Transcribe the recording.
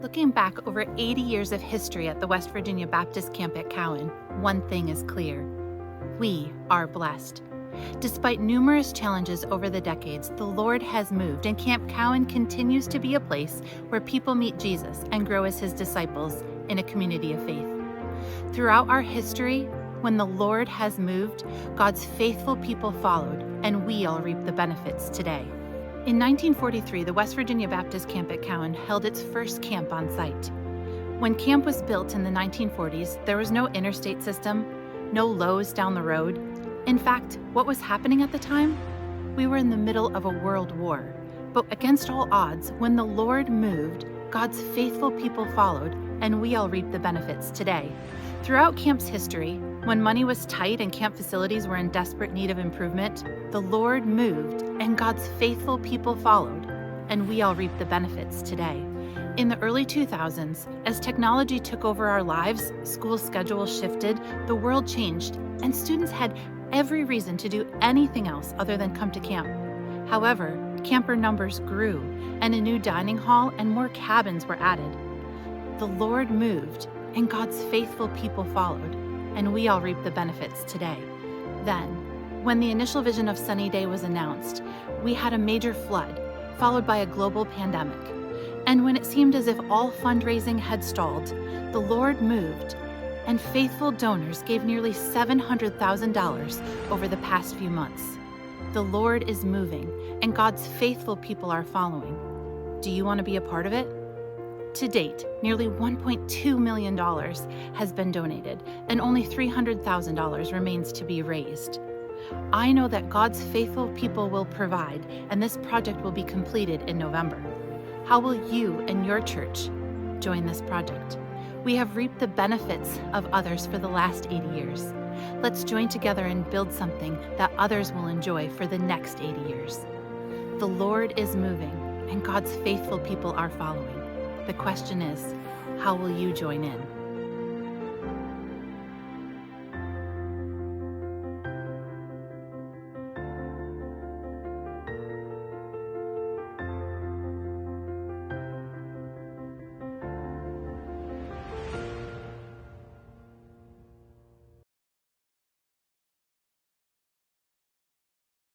Looking back over 80 years of history at the West Virginia Baptist Camp at Cowan, one thing is clear. We are blessed. Despite numerous challenges over the decades, the Lord has moved, and Camp Cowan continues to be a place where people meet Jesus and grow as his disciples in a community of faith. Throughout our history, when the Lord has moved, God's faithful people followed, and we all reap the benefits today. In 1943, the West Virginia Baptist Camp at Cowan held its first camp on site. When camp was built in the 1940s, there was no interstate system, no Lowe's down the road. In fact, what was happening at the time? We were in the middle of a world war. But against all odds, when the Lord moved, God's faithful people followed, and we all reap the benefits today. Throughout camp's history, when money was tight and camp facilities were in desperate need of improvement, the Lord moved and God's faithful people followed, and we all reap the benefits today. In the early 2000s, as technology took over our lives, school schedules shifted, the world changed, and students had every reason to do anything else other than come to camp. However, camper numbers grew, and a new dining hall and more cabins were added. The Lord moved, and God's faithful people followed, and we all reap the benefits today. Then, when the initial vision of Sunny Day was announced, we had a major flood, followed by a global pandemic. And when it seemed as if all fundraising had stalled, the Lord moved, and faithful donors gave nearly $700,000 over the past few months. The Lord is moving, and God's faithful people are following. Do you want to be a part of it? To date, nearly $1.2 million has been donated, and only $300,000 remains to be raised. I know that God's faithful people will provide, and this project will be completed in November. How will you and your church join this project? We have reaped the benefits of others for the last 80 years. Let's join together and build something that others will enjoy for the next 80 years. The Lord is moving, and God's faithful people are following. The question is, how will you join in?